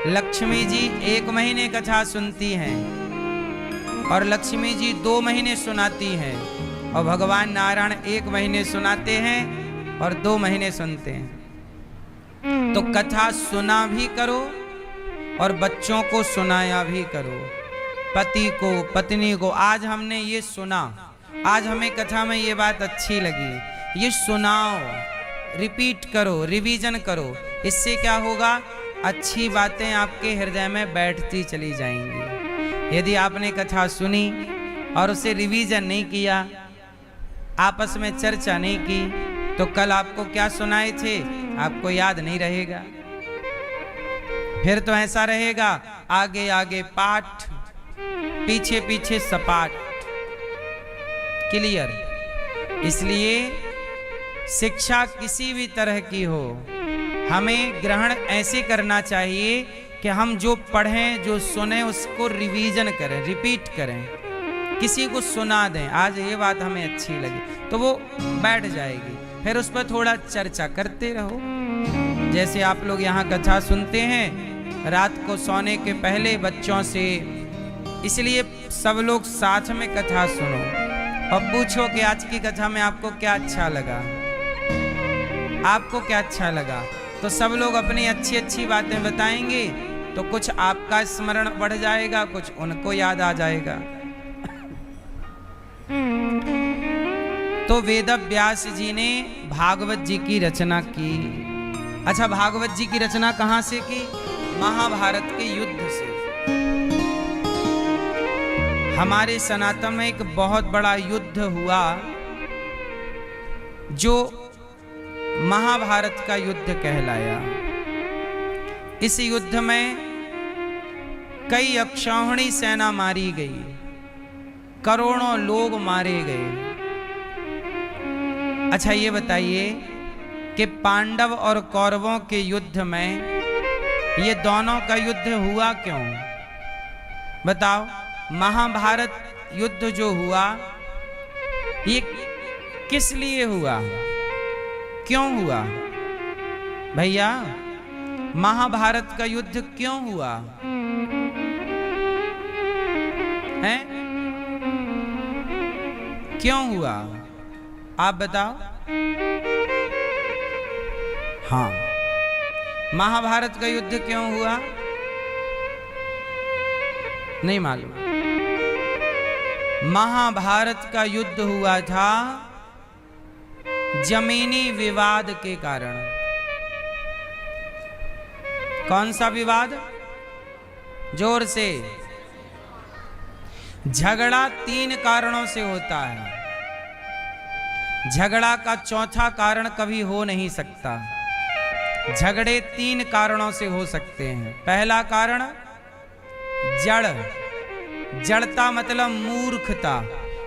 लक्ष्मी जी 1 महीने कथा सुनती हैं और लक्ष्मी जी 2 महीने सुनाती हैं और भगवान नारायण 1 महीने सुनाते हैं और 2 महीने सुनते हैं। तो कथा सुना भी करो और बच्चों को सुनाया भी करो, पति को पत्नी को। आज हमने ये सुना, आज हमें कथा में ये बात अच्छी लगी, ये सुनाओ, रिपीट करो, रिवीजन करो। इससे क्या होगा, अच्छी बातें आपके हृदय में बैठती चली जाएंगी। यदि आपने कथा सुनी और उसे रिवीजन नहीं किया, आपस में चर्चा नहीं की, तो कल आपको क्या सुनाए थे आपको याद नहीं रहेगा। फिर तो ऐसा रहेगा, आगे आगे पाठ, पीछे पीछे सपाट। क्लियर? इसलिए शिक्षा किसी भी तरह की हो, हमें ग्रहण ऐसे करना चाहिए कि हम जो पढ़ें, जो सुने, उसको रिवीजन करें, रिपीट करें, किसी को सुना दें। आज ये बात हमें अच्छी लगी तो वो बैठ जाएगी, फिर उस पर थोड़ा चर्चा करते रहो। जैसे आप लोग यहाँ कथा सुनते हैं रात को सोने के पहले बच्चों से, इसलिए सब लोग साथ में कथा सुनो और पूछो कि आज की कथा में आपको क्या अच्छा लगा, आपको क्या अच्छा लगा। तो सब लोग अपनी अच्छी अच्छी बातें बताएंगे तो कुछ आपका स्मरण बढ़ जाएगा, कुछ उनको याद आ जाएगा। तो वेद व्यास जी ने भागवत जी की रचना की। अच्छा, भागवत जी की रचना कहां से की? महाभारत के युद्ध से। हमारे सनातन में एक बहुत बड़ा युद्ध हुआ जो महाभारत का युद्ध कहलाया। इस युद्ध में कई अक्षौहिणी सेना मारी गई, करोड़ों लोग मारे गए। अच्छा ये बताइए कि पांडव और कौरवों के युद्ध में ये दोनों का युद्ध हुआ क्यों? बताओ। महाभारत युद्ध जो हुआ ये किस लिए हुआ, क्यों हुआ? भैया, महाभारत का युद्ध क्यों हुआ है? क्यों हुआ आप बताओ। हाँ, महाभारत का युद्ध क्यों हुआ? नहीं मालूम। महाभारत का युद्ध हुआ था जमीनी विवाद के कारण। कौन सा विवाद? जोर से। झगड़ा 3 कारणों से होता है। झगड़ा का चौथा कारण कभी हो नहीं सकता। झगड़े 3 कारणों से हो सकते हैं। पहला कारण जड़, जड़ता मतलब मूर्खता।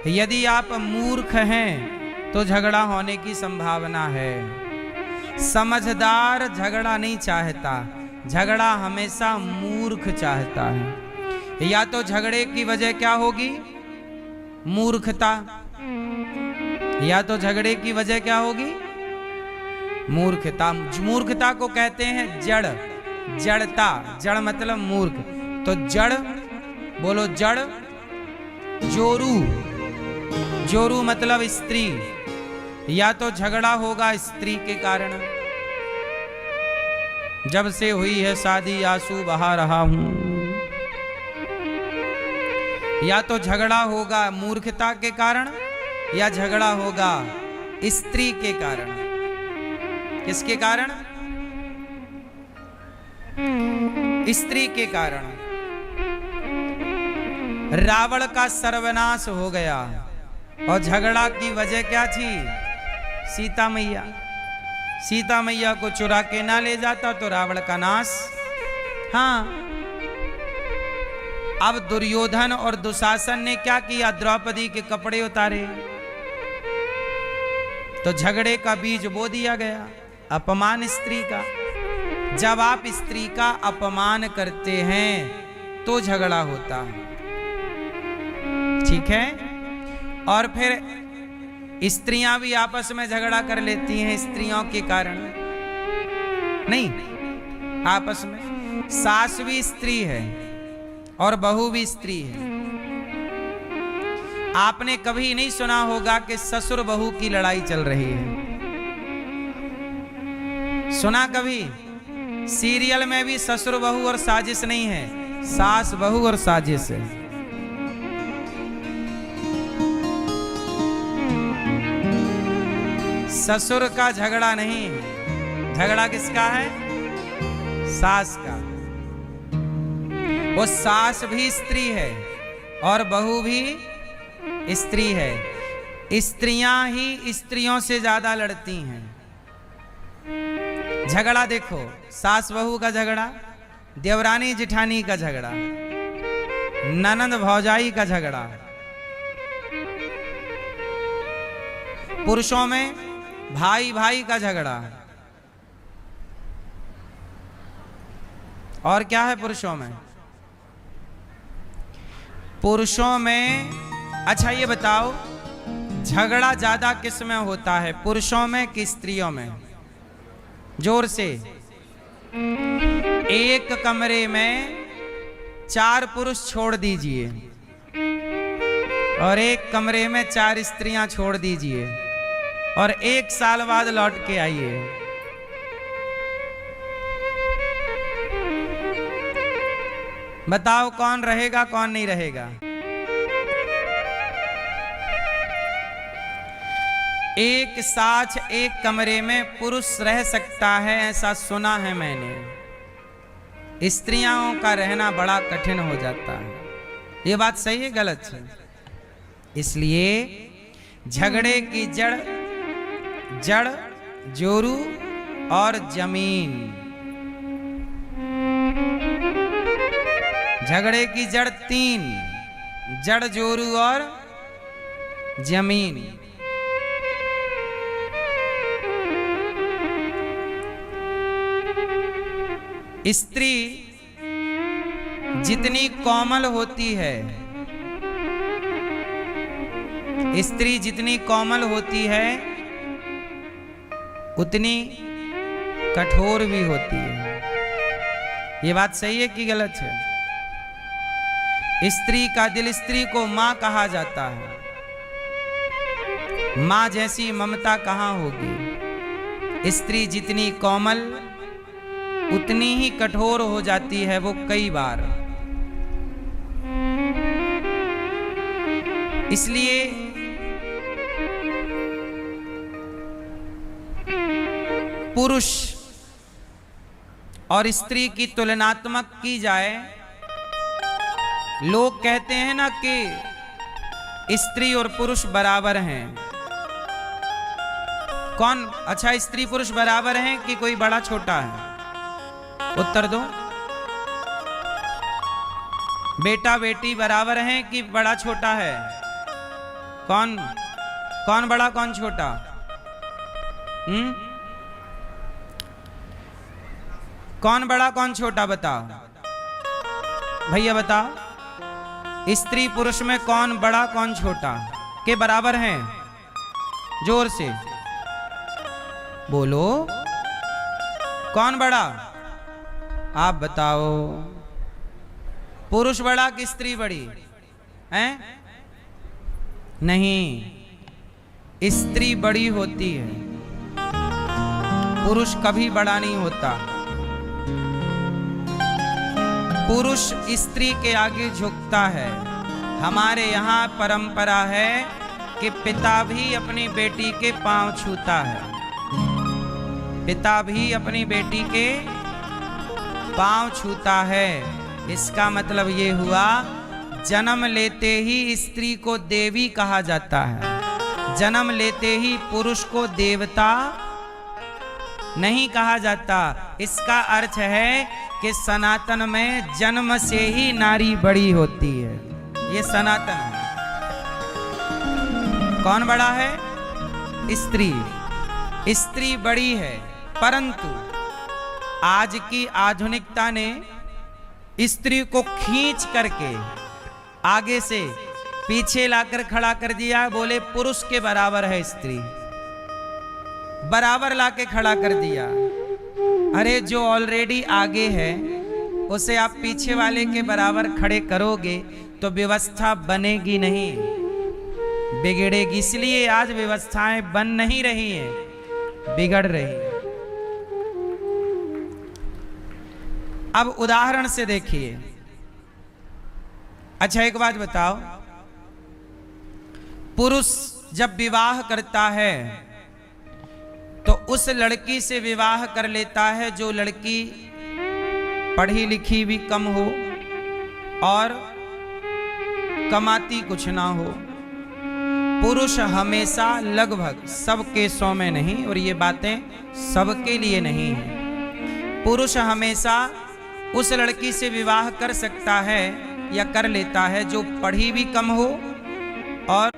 यदि आप मूर्ख हैं तो झगड़ा होने की संभावना है। समझदार झगड़ा नहीं चाहता, झगड़ा हमेशा मूर्ख चाहता है। या तो झगड़े की वजह क्या होगी? मूर्खता। या तो झगड़े की वजह क्या होगी? मूर्खता। मूर्खता को कहते हैं जड़, जड़ता। जड़ मतलब मूर्ख। तो जड़ बोलो, जड़। जोरू, जोरू मतलब स्त्री। या तो झगड़ा होगा स्त्री के कारण, जब से हुई है शादी आंसू बहा रहा हूं। या तो झगड़ा होगा मूर्खता के कारण, या झगड़ा होगा स्त्री के कारण। किसके कारण? स्त्री के कारण। रावण का सर्वनाश हो गया और झगड़ा की वजह क्या थी? सीता मैया। सीता मैया को चुरा के ना ले जाता तो रावण का नाश। हाँ, अब दुर्योधन और दुशासन ने क्या किया? द्रौपदी के कपड़े उतारे तो झगड़े का बीज बो दिया गया, अपमान स्त्री का। जब आप स्त्री का अपमान करते हैं तो झगड़ा होता है, ठीक है। और फिर स्त्रियां भी आपस में झगड़ा कर लेती हैं स्त्रियों के कारण, नहीं आपस में। सास भी स्त्री है और बहू भी स्त्री है। आपने कभी नहीं सुना होगा कि ससुर बहू की लड़ाई चल रही है। सुना कभी? सीरियल में भी ससुर बहू और साजिश नहीं है, सास बहू और साजिश है। ससुर का झगड़ा नहीं है, झगड़ा किसका है? सास का। वो सास भी स्त्री है और बहू भी स्त्री है। स्त्रियां ही स्त्रियों से ज्यादा लड़ती हैं। झगड़ा देखो, सास बहू का झगड़ा, देवरानी जिठानी का झगड़ा, ननंद भौजाई का झगड़ा। पुरुषों में भाई भाई का झगड़ा। और क्या है पुरुषों में? पुरुषों में, अच्छा ये बताओ, झगड़ा ज्यादा किस में होता है, पुरुषों में कि स्त्रियों में? जोर से। एक कमरे में 4 पुरुष छोड़ दीजिए और एक कमरे में 4 स्त्रियां छोड़ दीजिए और 1 साल बाद लौट के आइए। बताओ कौन रहेगा कौन नहीं रहेगा? एक साथ एक कमरे में पुरुष रह सकता है, ऐसा सुना है मैंने। स्त्रियों का रहना बड़ा कठिन हो जाता है। ये बात सही है गलत है? इसलिए झगड़े की जड़ जोरू और जमीन। झगड़े की जड़ 3, जड़ जोरू और जमीन। स्त्री जितनी कोमल होती है, स्त्री जितनी कोमल होती है उतनी कठोर भी होती है। ये बात सही है कि गलत है? स्त्री का दिल, स्त्री को मां कहा जाता है। मां जैसी ममता कहां होगी? स्त्री जितनी कोमल उतनी ही कठोर हो जाती है वो कई बार। इसलिए पुरुष और स्त्री की तुलनात्मक की जाए, लोग कहते हैं ना कि स्त्री और पुरुष बराबर हैं। कौन? अच्छा, स्त्री पुरुष बराबर हैं कि कोई बड़ा छोटा है? उत्तर दो। बेटा बेटी बराबर हैं कि बड़ा छोटा है? कौन कौन बड़ा कौन छोटा? कौन बड़ा कौन छोटा? बताओ भैया, बताओ। स्त्री पुरुष में कौन बड़ा कौन छोटा के बराबर हैं? जोर से बोलो, कौन बड़ा? आप बताओ। पुरुष बड़ा कि स्त्री बड़ी हैं? नहीं, स्त्री बड़ी होती है, पुरुष कभी बड़ा नहीं होता। पुरुष स्त्री के आगे झुकता है। हमारे यहाँ परंपरा है कि पिता भी अपनी बेटी के पांव छूता है। पिता भी अपनी बेटी के पांव छूता है। इसका मतलब ये हुआ, जन्म लेते ही स्त्री को देवी कहा जाता है। जन्म लेते ही पुरुष को देवता नहीं कहा जाता। इसका अर्थ है कि सनातन में जन्म से ही नारी बड़ी होती है। ये सनातन है। कौन बड़ा है? स्त्री। स्त्री बड़ी है, परंतु आज की आधुनिकता ने स्त्री को खींच करके आगे से पीछे लाकर खड़ा कर दिया। बोले पुरुष के बराबर है स्त्री, बराबर लाके खड़ा कर दिया। अरे जो ऑलरेडी आगे है उसे आप पीछे वाले के बराबर खड़े करोगे तो व्यवस्था बनेगी नहीं, बिगड़ेगी। इसलिए आज व्यवस्थाएं बन नहीं रही हैं, बिगड़ रही हैं। अब उदाहरण से देखिए। अच्छा एक बात बताओ, पुरुष जब विवाह करता है तो उस लड़की से विवाह कर लेता है जो लड़की पढ़ी लिखी भी कम हो और कमाती कुछ ना हो। पुरुष हमेशा, लगभग सब केसों में नहीं, और ये बातें सबके लिए नहीं है, पुरुष हमेशा उस लड़की से विवाह कर सकता है या कर लेता है जो पढ़ी भी कम हो और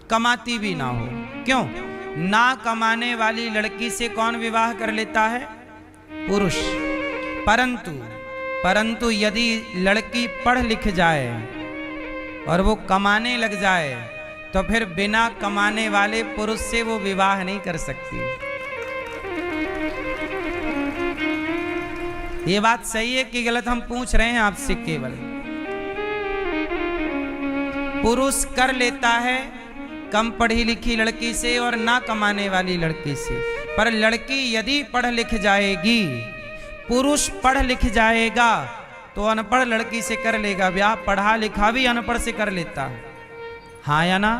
कमाती भी ना हो। क्यों? ना कमाने वाली लड़की से कौन विवाह कर लेता है? पुरुष। परंतु यदि लड़की पढ़ लिख जाए और वो कमाने लग जाए तो फिर बिना कमाने वाले पुरुष से वो विवाह नहीं कर सकती। ये बात सही है कि गलत हम पूछ रहे हैं आपसे केवल। पुरुष कर लेता है कम पढ़ी लिखी लड़की से और ना कमाने वाली लड़की से, पर लड़की यदि पढ़ लिख जाएगी, पुरुष पढ़ लिख जाएगा तो अनपढ़ लड़की से कर लेगा ब्याह। पढ़ा लिखा भी अनपढ़ से कर लेता है, हाँ या ना?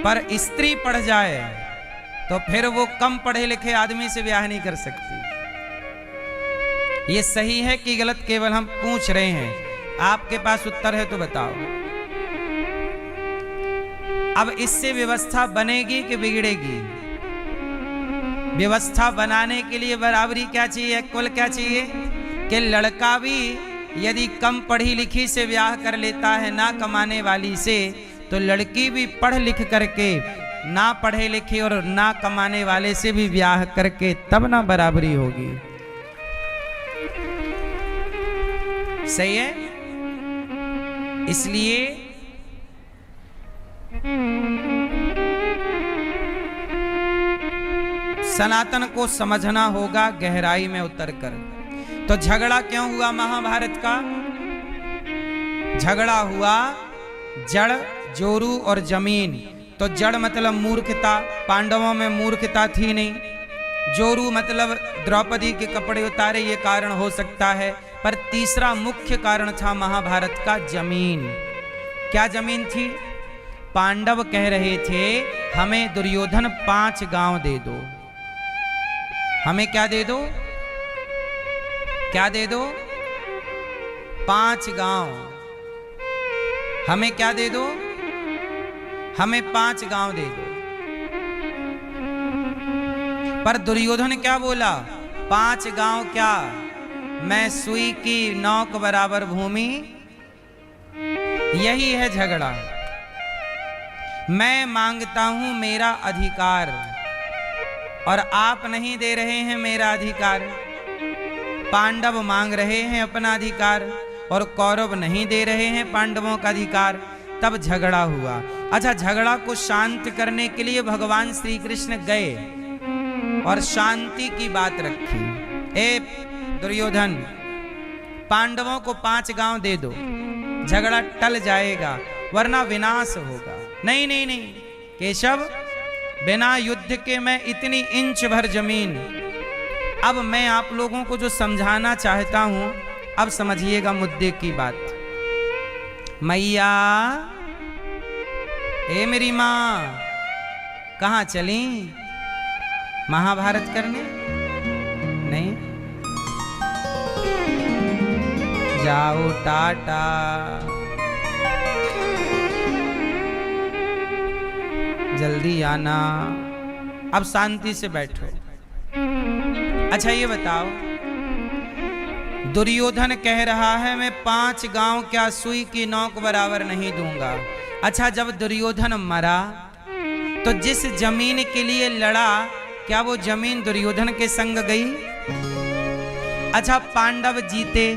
पर स्त्री पढ़ जाए तो फिर वो कम पढ़े लिखे आदमी से ब्याह नहीं कर सकती। ये सही है कि गलत केवल हम पूछ रहे हैं, आपके पास उत्तर है तो बताओ। अब इससे व्यवस्था बनेगी कि बिगड़ेगी? व्यवस्था बनाने के लिए बराबरी क्या चाहिए, कुल क्या चाहिए कि लड़का भी यदि कम पढ़ी लिखी से ब्याह कर लेता है ना कमाने वाली से, तो लड़की भी पढ़ लिख करके ना पढ़े लिखे और ना कमाने वाले से भी ब्याह करके तब ना बराबरी होगी। सही है? इसलिए सनातन को समझना होगा गहराई में उतर कर। तो झगड़ा क्यों हुआ महाभारत का? झगड़ा हुआ जड़, जोरू और जमीन। तो जड़ मतलब मूर्खता, पांडवों में मूर्खता थी नहीं। जोरू मतलब द्रौपदी के कपड़े उतारे, ये कारण हो सकता है। पर तीसरा मुख्य कारण था महाभारत का जमीन। क्या जमीन थी? पांडव कह रहे थे हमें दुर्योधन 5 गांव दे दो। हमें क्या दे दो? क्या दे दो? 5 गांव। हमें क्या दे दो? हमें 5 गांव दे दो। पर दुर्योधन क्या बोला? 5 गांव क्या, मैं सुई की नौक बराबर भूमि। यही है झगड़ा। मैं मांगता हूं मेरा अधिकार और आप नहीं दे रहे हैं मेरा अधिकार। पांडव मांग रहे हैं अपना अधिकार और कौरव नहीं दे रहे हैं पांडवों का अधिकार। तब झगड़ा हुआ। अच्छा, झगड़ा को शांत करने के लिए भगवान श्री कृष्ण गए और शांति की बात रखी। ए दुर्योधन, पांडवों को 5 गांव दे दो, झगड़ा टल जाएगा, वरना विनाश होगा। नहीं नहीं नहीं केशव, बिना युद्ध के मैं इतनी इंच भर जमीन। अब मैं आप लोगों को जो समझाना चाहता हूं, अब समझिएगा मुद्दे की बात। मैया, ए मेरी माँ, कहाँ चली? महाभारत करने? नहीं, जाओ टाटा। जल्दी आना। अब शांति से बैठो। अच्छा ये बताओ, दुर्योधन कह रहा है मैं 5 गांव क्या सुई की नौक बराबर नहीं दूंगा। अच्छा, जब दुर्योधन मरा तो जिस जमीन के लिए लड़ा, क्या वो जमीन दुर्योधन के संग गई? अच्छा, पांडव जीते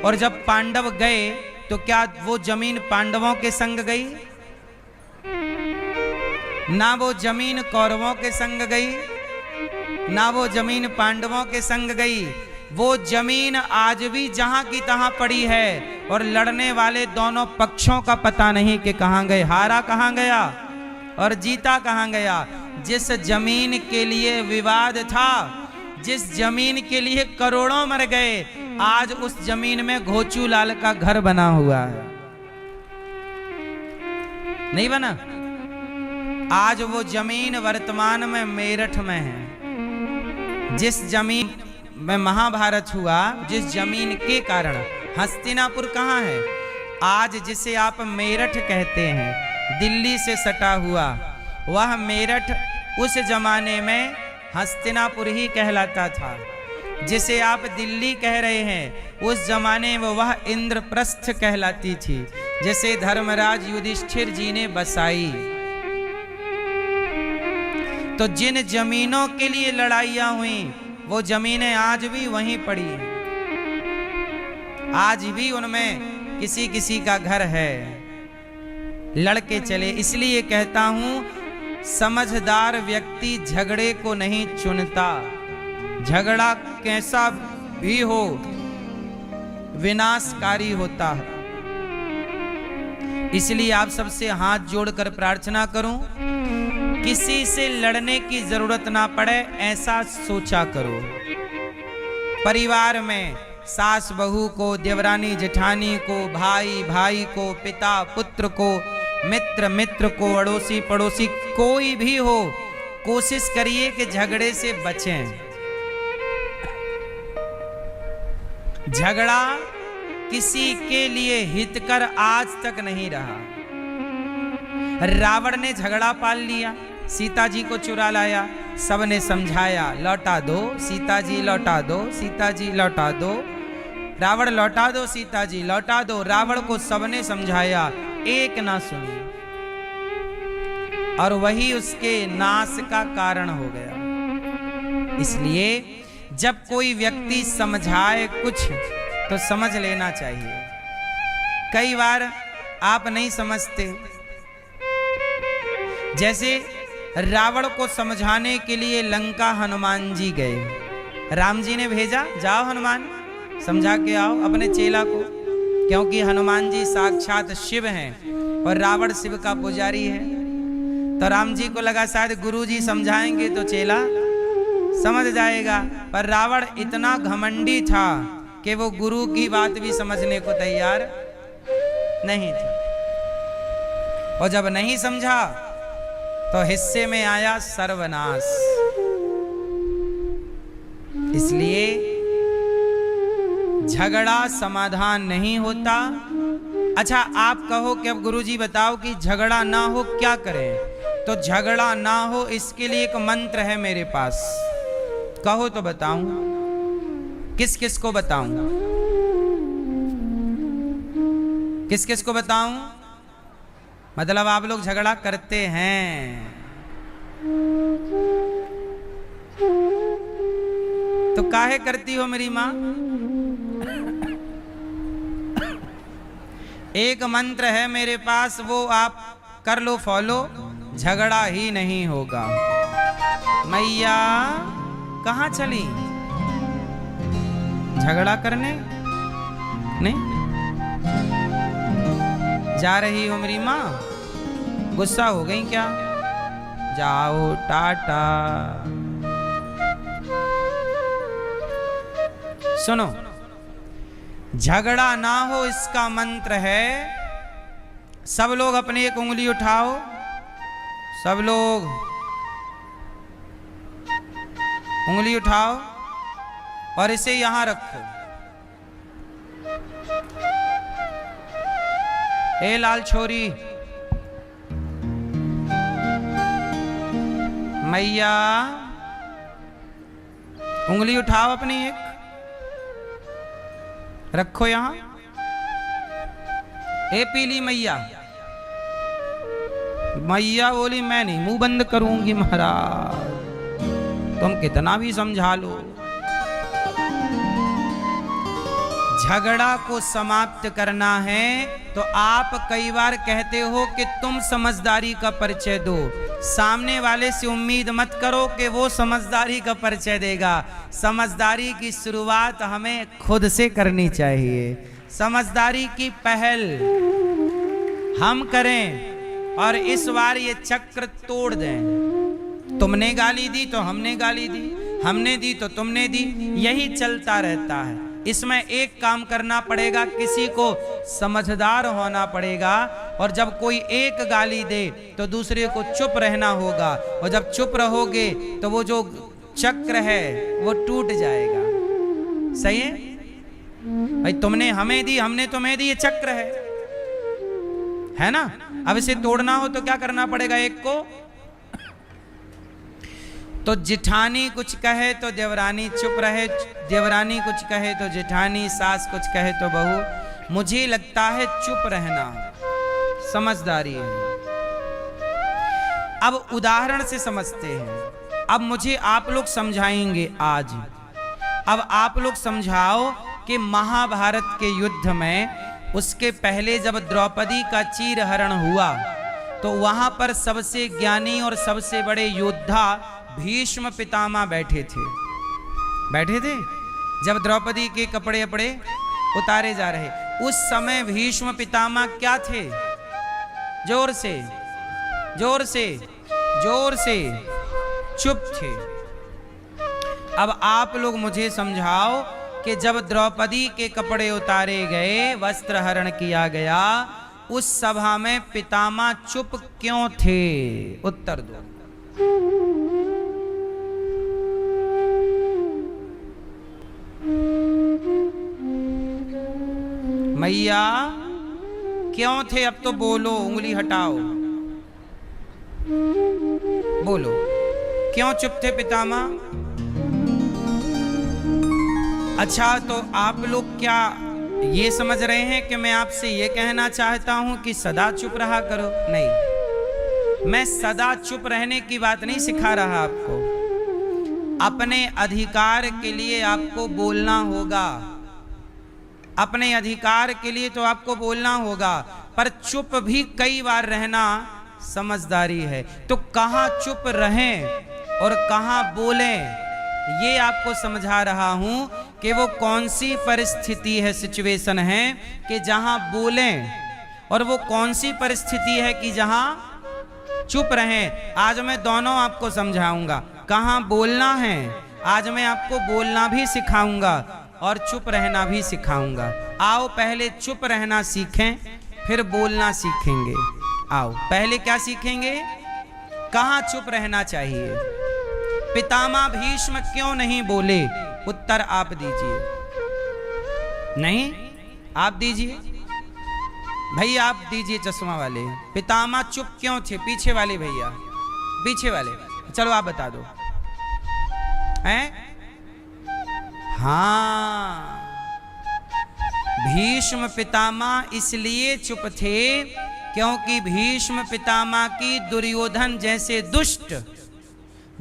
और जब पांडव गए तो क्या वो जमीन पांडवों के संग गई? ना वो जमीन कौरवों के संग गई, ना वो जमीन पांडवों के संग गई। वो जमीन आज भी जहां की तहां पड़ी है और लड़ने वाले दोनों पक्षों का पता नहीं कि कहां गए, हारा कहां गया और जीता कहां गया। जिस जमीन के लिए विवाद था, जिस जमीन के लिए करोड़ों मर गए, आज उस जमीन में घोचू लाल का घर बना हुआ है, नहीं बना? आज वो जमीन वर्तमान में मेरठ में है। जिस जमीन में महाभारत हुआ, जिस जमीन के कारण हस्तिनापुर कहाँ है आज, जिसे आप मेरठ कहते हैं, दिल्ली से सटा हुआ, वह मेरठ उस जमाने में हस्तिनापुर ही कहलाता था। जिसे आप दिल्ली कह रहे हैं, उस जमाने में वह इंद्रप्रस्थ कहलाती थी, जिसे धर्मराज युधिष्ठिर जी ने बसाई। तो जिन जमीनों के लिए लड़ाइयां हुई, वो जमीनें आज भी वहीं पड़ी हैं, आज भी उनमें किसी किसी का घर है। लड़के चले। इसलिए कहता हूं, समझदार व्यक्ति झगड़े को नहीं चुनता। झगड़ा कैसा भी हो विनाशकारी होता है। इसलिए आप सबसे हाथ जोड़कर प्रार्थना करूं, किसी से लड़ने की जरूरत ना पड़े ऐसा सोचा करो। परिवार में सास बहू को, देवरानी जेठानी को, भाई भाई को, पिता पुत्र को, मित्र मित्र को, अड़ोसी पड़ोसी, कोई भी हो, कोशिश करिए कि झगड़े से बचें। झगड़ा किसी के लिए हितकर आज तक नहीं रहा। रावण ने झगड़ा पाल लिया, सीता जी को चुरा लाया, सबने समझाया लौटा दो सीता जी, लौटा दो सीता जी, लौटा दो, रावण लौटा दो सीता जी, लौटा दो। रावण को सबने समझाया, एक ना सुनी, और वही उसके नाश का कारण हो गया। इसलिए जब कोई व्यक्ति समझाए कुछ तो समझ लेना चाहिए। कई बार आप नहीं समझते। जैसे रावण को समझाने के लिए लंका हनुमान जी गए। राम जी ने भेजा, जाओ हनुमान समझा के आओ अपने चेला को, क्योंकि हनुमान जी साक्षात शिव हैं और रावण शिव का पुजारी है। तो राम जी को लगा शायद गुरु जी समझाएंगे तो चेला समझ जाएगा, पर रावण इतना घमंडी था कि वो गुरु की बात भी समझने को तैयार नहीं था। और जब नहीं समझा तो हिस्से में आया सर्वनाश। इसलिए झगड़ा समाधान नहीं होता। अच्छा, आप कहो कि अब गुरुजी बताओ कि झगड़ा ना हो क्या करें? तो झगड़ा ना हो इसके लिए एक मंत्र है मेरे पास, कहो तो बताऊं। किस किस को बताऊं? किस किस को बताऊं? मतलब आप लोग झगड़ा करते हैं तो काहे करती हो मेरी मां? एक मंत्र है मेरे पास, वो आप कर लो फॉलो, झगड़ा ही नहीं होगा। मैया कहाँ चली? झगड़ा करने नहीं जा रही हो मेरी माँ? गुस्सा हो गई क्या? जाओ टाटा। सुनो, झगड़ा ना हो इसका मंत्र है, सब लोग अपनी एक उंगली उठाओ, सब लोग उंगली उठाओ और इसे यहां रखो। ए लाल छोरी, मैया उंगली उठाओ अपनी एक, रखो यहां। ए पीली मैया, मैया बोली मैं नहीं मुंह बंद करूंगी महाराज, तुम कितना भी समझा लो। झगड़ा को समाप्त करना है तो आप कई बार कहते हो कि तुम समझदारी का परिचय दो। सामने वाले से उम्मीद मत करो कि वो समझदारी का परिचय देगा। समझदारी की शुरुआत हमें खुद से करनी चाहिए। समझदारी की पहल हम करें और इस बार ये चक्र तोड़ दें। तुमने गाली दी तो हमने गाली दी, हमने दी तो तुमने दी, यही चलता रहता है। इसमें एक काम करना पड़ेगा, किसी को समझदार होना पड़ेगा। और जब कोई एक गाली दे तो दूसरे को चुप रहना होगा। और जब चुप रहोगे तो वो जो चक्र है वो टूट जाएगा। सही है भाई? तुमने हमें दी, हमने तुम्हें दी, ये चक्र है ना। अब इसे तोड़ना हो तो क्या करना पड़ेगा? एक को तो जिठानी कुछ कहे तो देवरानी चुप रहे, देवरानी कुछ कहे तो जिठानी, सास कुछ कहे तो बहू। मुझे लगता है चुप रहना समझदारी है। अब उदाहरण से समझते हैं। अब मुझे आप लोग समझाएंगे आज। अब आप लोग समझाओ कि महाभारत के युद्ध में उसके पहले जब द्रौपदी का चीरहरण हुआ तो वहां पर सबसे ज्ञानी और सबसे बड़े योद्धा भीष्म पितामह बैठे थे। जब द्रौपदी के कपड़े अपड़े उतारे जा रहे, उस समय भीष्म पितामह क्या थे? जोर से जोर से जोर से चुप थे। अब आप लोग मुझे समझाओ कि जब द्रौपदी के कपड़े उतारे गए, वस्त्र हरण किया गया, उस सभा में पितामह चुप क्यों थे? उत्तर दो। मैया क्यों थे? अब तो बोलो, उंगली हटाओ, बोलो क्यों चुप थे पितामह? अच्छा, तो आप लोग क्या ये समझ रहे हैं कि मैं आपसे ये कहना चाहता हूं कि सदा चुप रहा करो? नहीं, मैं सदा चुप रहने की बात नहीं सिखा रहा आपको। अपने अधिकार के लिए आपको बोलना होगा। अपने अधिकार के लिए तो आपको बोलना होगा, पर चुप भी कई बार रहना समझदारी है। तो कहाँ चुप रहें और कहाँ बोलें, ये आपको समझा रहा हूं कि वो कौन सी परिस्थिति है, सिचुएशन है कि जहां बोलें, और वो कौन सी परिस्थिति है कि जहां चुप रहें। आज मैं दोनों आपको समझाऊंगा। कहाँ बोलना है, आज मैं आपको बोलना भी सिखाऊंगा और चुप रहना भी सिखाऊंगा। आओ पहले चुप रहना सीखें, फिर बोलना सीखेंगे। आओ पहले क्या सीखेंगे? कहाँ चुप रहना चाहिए। पितामह भीष्म क्यों नहीं बोले? उत्तर आप दीजिए। नहीं, आप दीजिए भैया, आप दीजिए। चश्मा वाले पितामह चुप क्यों थे? पीछे वाले भैया, पीछे वाले, चलो आप बता दो। हैं? हाँ, भीष्म पितामह इसलिए चुप थे क्योंकि भीष्म पितामह की दुर्योधन जैसे दुष्ट,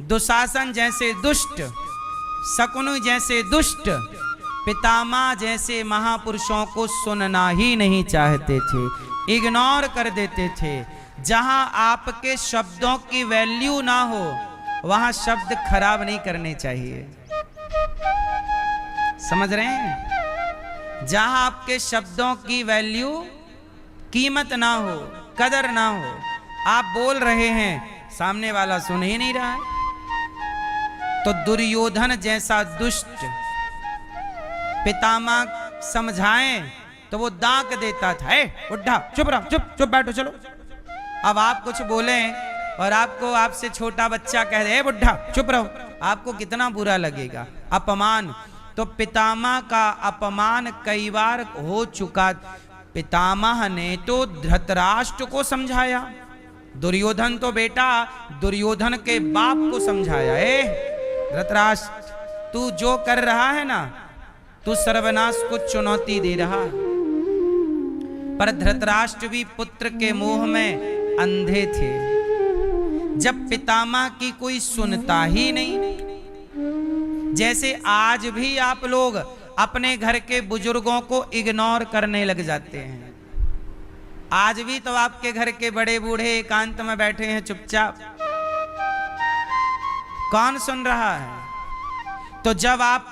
दुशासन जैसे दुष्ट, शकुनि जैसे दुष्ट पितामह जैसे महापुरुषों को सुनना ही नहीं चाहते थे, इग्नोर कर देते थे। जहां आपके शब्दों की वैल्यू ना हो वहां शब्द खराब नहीं करने चाहिए। समझ रहे हैं? जहां आपके शब्दों की वैल्यू, कीमत ना हो, कदर ना हो, आप बोल रहे हैं, सामने वाला सुन ही नहीं रहा है, तो दुर्योधन जैसा दुष्ट पितामह समझाएं तो वो दांत देता था। बुढ़ा चुप रहो, चुप बैठो, चलो। अब आप कुछ बोलें और आपको आपसे छोटा बच्चा कह दे बुढ़ा चुप रहो, आपको कितना बुरा लगेगा। अपमान। तो पितामह का अपमान कई बार हो चुका। पितामह ने तो धृतराष्ट्र को समझाया, दुर्योधन तो बेटा दुर्योधन के बाप को समझाया। धृतराष्ट्र, तू जो कर रहा है ना, तू सर्वनाश को चुनौती दे रहा है। पर धृतराष्ट्र भी पुत्र के मोह में अंधे थे। जब पितामह की कोई सुनता ही नहीं, जैसे आज भी आप लोग अपने घर के बुजुर्गों को इग्नोर करने लग जाते हैं। आज भी तो आपके घर के बड़े बूढ़े एकांत में बैठे हैं चुपचाप, कौन सुन रहा है? तो जब आप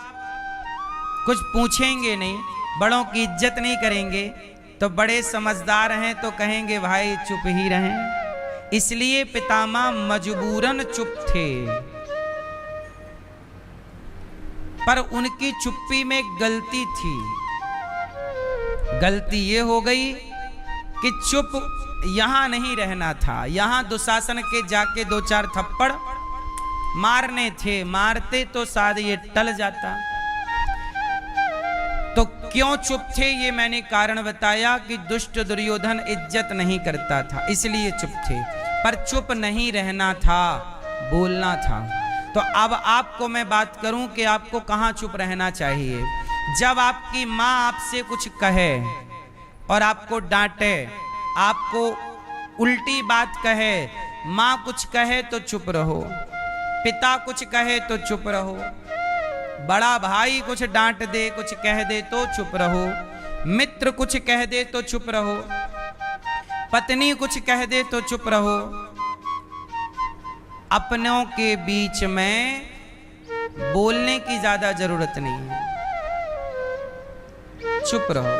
कुछ पूछेंगे नहीं, बड़ों की इज्जत नहीं करेंगे, तो बड़े समझदार हैं तो कहेंगे भाई चुप ही रहें। इसलिए पितामह मजबूरन चुप थे, पर उनकी चुप्पी में गलती थी। गलती ये हो गई कि चुप यहां नहीं रहना था, यहां दुशासन के जाके 2-4 थप्पड़ मारने थे, मारते तो शायद ये टल जाता। तो क्यों चुप थे ये मैंने कारण बताया कि दुष्ट दुर्योधन इज्जत नहीं करता था, इसलिए चुप थे। पर चुप नहीं रहना था, बोलना था। तो अब आपको मैं बात करूं कि आपको कहां चुप रहना चाहिए। जब आपकी माँ आपसे कुछ कहे और आपको डांटे, आपको उल्टी बात कहे, माँ कुछ कहे तो चुप रहो, पिता कुछ कहे तो चुप रहो, बड़ा भाई कुछ डांट दे, कुछ कह दे तो चुप रहो, मित्र कुछ कह दे तो चुप रहो, पत्नी कुछ कह दे तो चुप रहो। अपनों के बीच में बोलने की ज्यादा जरूरत नहीं है, चुप रहो।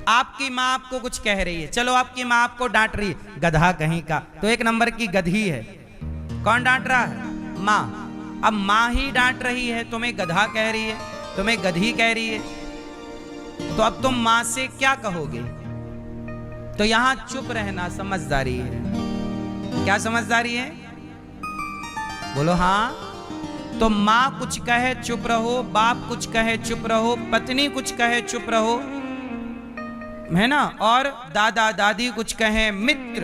आपकी माँ आपको कुछ कह रही है, चलो आपकी माँ आपको डांट रही है, गधा कहीं का, तो 1 नंबर की गधी है। कौन डांट रहा है? माँ। अब माँ ही डांट रही है, तुम्हें गधा कह रही है, तुम्हें गधी कह रही है, तो अब तुम माँ से क्या कहोगे? तो यहां चुप रहना समझदारी है। क्या समझदारी है? बोलो हाँ। तो माँ कुछ कहे चुप रहो, बाप कुछ कहे चुप रहो, पत्नी कुछ कहे चुप रहो, है ना, और दादा दादी कुछ कहे, मित्र,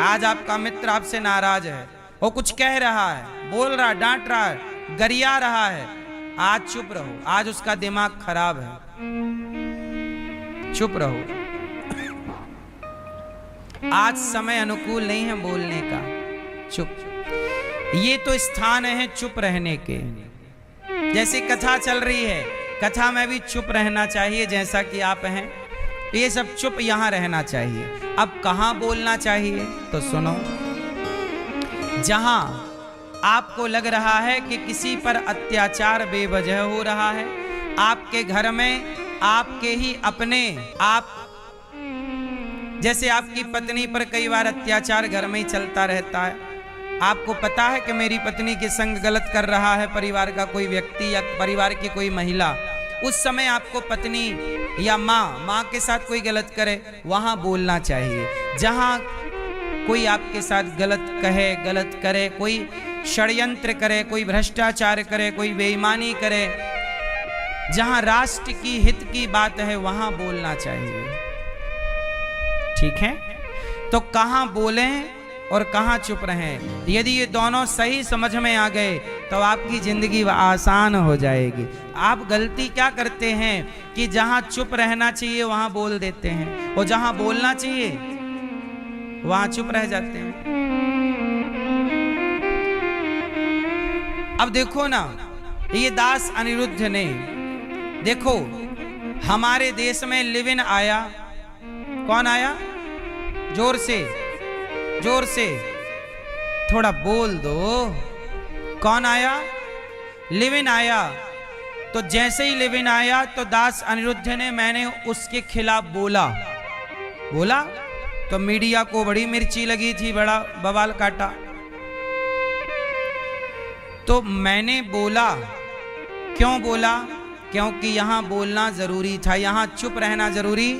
आज आपका मित्र आपसे नाराज है, वो कुछ कह रहा है, बोल रहा, डांट रहा है, गरिया रहा है, आज चुप रहो, आज उसका दिमाग खराब है, चुप रहो। आज समय अनुकूल नहीं है बोलने का, चुप। ये तो स्थान है चुप रहने के। जैसे कथा चल रही है, कथा में भी चुप रहना चाहिए, जैसा कि आप हैं, ये सब चुप यहां रहना चाहिए। अब कहां बोलना चाहिए तो सुनो। जहां आपको लग रहा है कि किसी पर अत्याचार बेवजह हो रहा है, आपके घर में आपके ही अपने, आप जैसे आपकी पत्नी पर कई बार अत्याचार घर में ही चलता रहता है, आपको पता है कि मेरी पत्नी के संग गलत कर रहा है परिवार का कोई व्यक्ति या परिवार की कोई महिला, उस समय आपको पत्नी या माँ के साथ कोई गलत करे, वहां बोलना चाहिए। जहां कोई आपके साथ गलत कहे, गलत करे, कोई षड्यंत्र करे, कोई भ्रष्टाचार करे, कोई बेईमानी करे, जहां राष्ट्र की हित की बात है वहां बोलना चाहिए। ठीक है? तो कहां बोलें और कहां चुप रहें, यदि ये दोनों सही समझ में आ गए तो आपकी जिंदगी आसान हो जाएगी। आप गलती क्या करते हैं कि जहां चुप रहना चाहिए वहां बोल देते हैं, और जहां बोलना चाहिए वहां चुप रह जाते हैं। अब देखो ना, ये दास अनिरुद्ध ने, देखो हमारे देश में लिव इन आया। कौन आया? जोर से, जोर से थोड़ा बोल दो। कौन आया? लिव इन आया। तो जैसे ही लिव इन आया तो दास अनिरुद्ध ने, मैंने उसके खिलाफ बोला तो मीडिया को बड़ी मिर्ची लगी थी, बड़ा बवाल काटा। तो मैंने बोला, क्यों बोला? क्योंकि यहां बोलना जरूरी था, यहां चुप रहना जरूरी।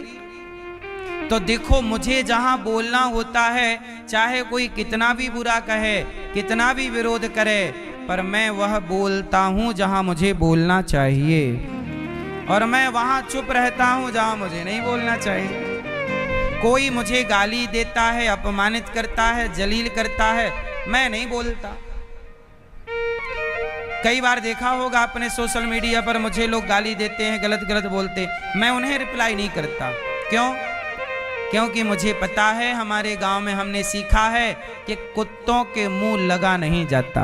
तो देखो, मुझे जहां बोलना होता है, चाहे कोई कितना भी बुरा कहे, कितना भी विरोध करे, पर मैं वह बोलता हूं जहां मुझे बोलना चाहिए, और मैं वहां चुप रहता हूं जहां मुझे नहीं बोलना चाहिए। कोई मुझे गाली देता है, अपमानित करता है, जलील करता है, मैं नहीं बोलता। कई बार देखा होगा अपने सोशल मीडिया पर, मुझे लोग गाली देते हैं, गलत गलत बोलते, मैं उन्हें रिप्लाई नहीं करता। क्यों? क्योंकि मुझे पता है, हमारे गांव में हमने सीखा है कि कुत्तों के मुंह लगा नहीं जाता।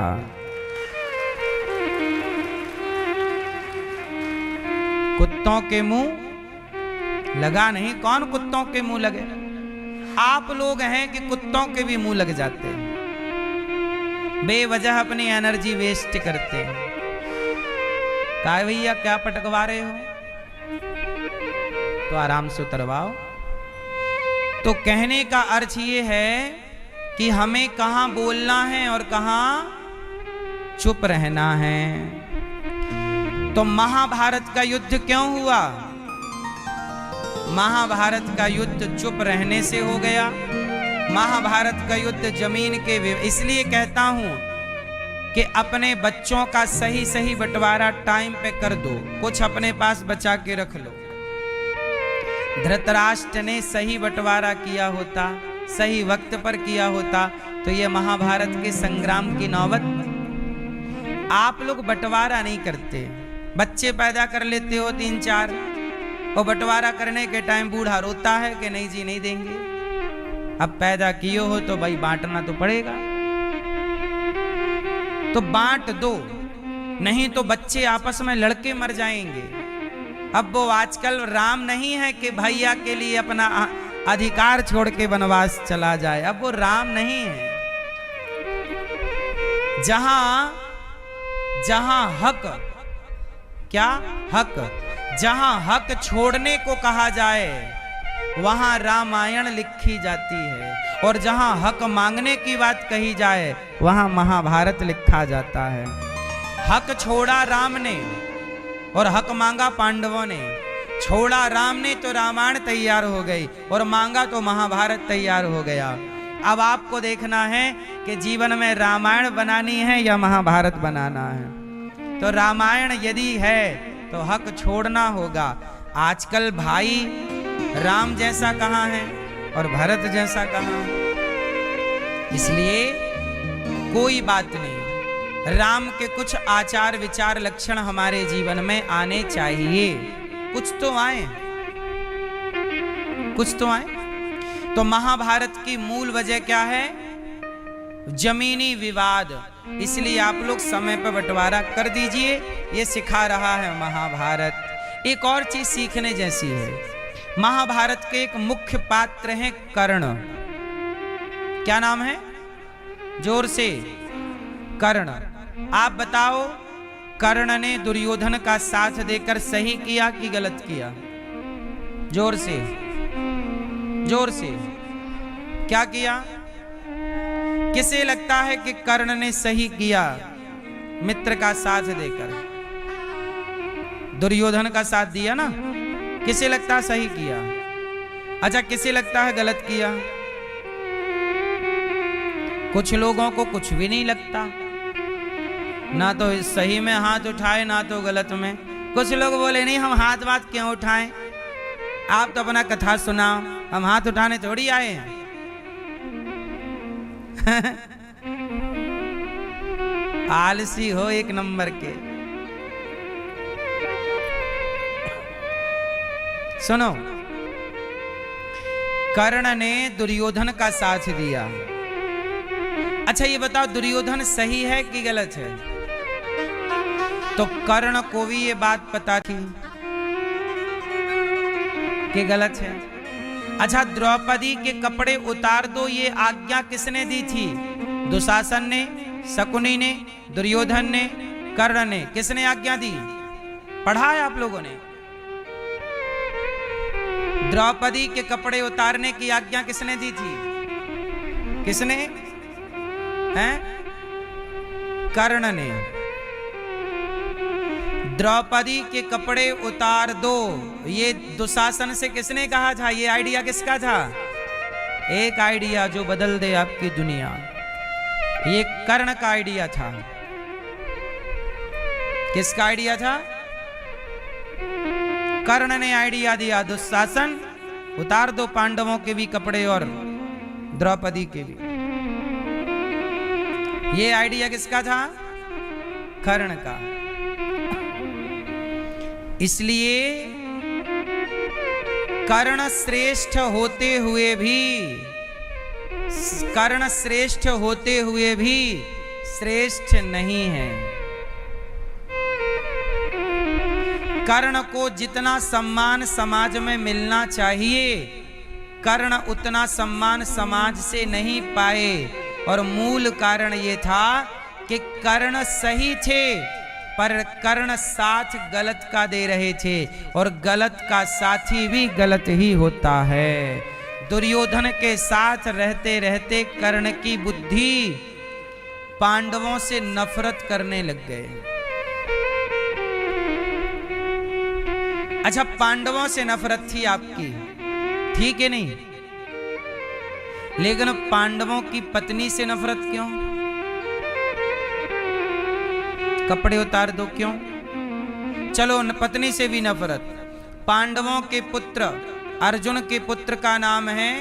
कुत्तों के मुंह लगा नहीं, कौन कुत्तों के मुंह लगे? आप लोग हैं कि कुत्तों के भी मुंह लग जाते हैं, बेवजह अपनी एनर्जी वेस्ट करते हैं। कहा भैया क्या पटकवा रहे हो, तो आराम से उतरवाओ। तो कहने का अर्थ ये है कि हमें कहां बोलना है और कहां चुप रहना है। तो महाभारत का युद्ध क्यों हुआ? महाभारत का युद्ध चुप रहने से हो गया। महाभारत का युद्ध जमीन के इसलिए कहता हूं कि अपने बच्चों का सही सही बंटवारा टाइम पे कर दो, कुछ अपने पास बचा के रख लो। धृतराष्ट्र ने सही बंटवारा किया होता, सही वक्त पर किया होता, तो ये महाभारत के संग्राम की नौबत। आप लोग बंटवारा नहीं करते, बच्चे पैदा कर लेते हो 3-4, और बंटवारा करने के टाइम बूढ़ा रोता है कि नहीं जी नहीं देंगे। अब पैदा किए हो तो भाई बांटना तो पड़ेगा, तो बांट दो, नहीं तो बच्चे आपस में लड़के मर जाएंगे। अब वो आजकल राम नहीं है कि भैया के लिए अपना अधिकार छोड़ के वनवास चला जाए, अब वो राम नहीं है। जहां हक, क्या हक, जहां हक छोड़ने को कहा जाए वहां रामायण लिखी जाती है, और जहां हक मांगने की बात कही जाए वहां महाभारत लिखा जाता है। हक छोड़ा राम ने और हक मांगा पांडवों ने। छोड़ा राम ने तो रामायण तैयार हो गई, और मांगा तो महाभारत तैयार हो गया। अब आपको देखना है कि जीवन में रामायण बनानी है या महाभारत बनाना है। तो रामायण यदि है तो हक छोड़ना होगा। आजकल भाई राम जैसा कहाँ है और भरत जैसा कहाँ है। इसलिए कोई बात नहीं, राम के कुछ आचार विचार लक्षण हमारे जीवन में आने चाहिए, कुछ तो आए, कुछ तो आए। तो महाभारत की मूल वजह क्या है? जमीनी विवाद। इसलिए आप लोग समय पर बंटवारा कर दीजिए, ये सिखा रहा है महाभारत। एक और चीज सीखने जैसी है, महाभारत के एक मुख्य पात्र हैं कर्ण। क्या नाम है? जोर से, कर्ण। आप बताओ, कर्ण ने दुर्योधन का साथ देकर सही किया कि गलत किया? जोर से, जोर से, क्या किया? किसे लगता है कि कर्ण ने सही किया मित्र का साथ देकर? दुर्योधन का साथ दिया ना, किसे लगता है सही किया? अच्छा, किसे लगता है गलत किया? कुछ लोगों को कुछ भी नहीं लगता, ना तो सही में हाथ उठाए ना तो गलत में। कुछ लोग बोले नहीं हम हाथ बात क्यों उठाएं, आप तो अपना कथा सुनाओ, हम हाथ उठाने थोड़ी आए हैं। आलसी हो एक नंबर के। सुनो, कर्ण ने दुर्योधन का साथ दिया। अच्छा ये बताओ, दुर्योधन सही है कि गलत है? तो कर्ण को भी ये बात पता थी कि गलत है। अच्छा, द्रौपदी के कपड़े उतार दो, ये आज्ञा किसने दी थी? दुशासन ने, शकुनी ने, दुर्योधन ने, कर्ण ने। किसने आज्ञा दी? पढ़ा है आप लोगों ने? द्रौपदी के कपड़े उतारने की आज्ञा किसने दी थी? किसने? हैं? कर्ण ने। द्रौपदी के कपड़े उतार दो, ये दुशासन से किसने कहा था? ये आइडिया किसका था? एक आइडिया जो बदल दे आपकी दुनिया, ये कर्ण का आइडिया था। किसका आइडिया था? कर्ण ने आइडिया दिया, दुशासन उतार दो पांडवों के भी कपड़े और द्रौपदी के भी। ये आइडिया किसका था? कर्ण का। इसलिए कर्ण श्रेष्ठ होते हुए भी, कर्ण श्रेष्ठ होते हुए भी श्रेष्ठ नहीं है। कर्ण को जितना सम्मान समाज में मिलना चाहिए, कर्ण उतना सम्मान समाज से नहीं पाए। और मूल कारण ये था कि कर्ण सही थे, पर कर्ण साथ गलत का दे रहे थे, और गलत का साथी भी गलत ही होता है। दुर्योधन के साथ रहते रहते कर्ण की बुद्धि पांडवों से नफरत करने लग गए। अच्छा, पांडवों से नफरत थी आपकी, ठीक है नहीं, लेकिन पांडवों की पत्नी से नफरत क्यों? कपड़े उतार दो क्यों? चलो पत्नी से भी नफरत। पांडवों के पुत्र अर्जुन के पुत्र का नाम है,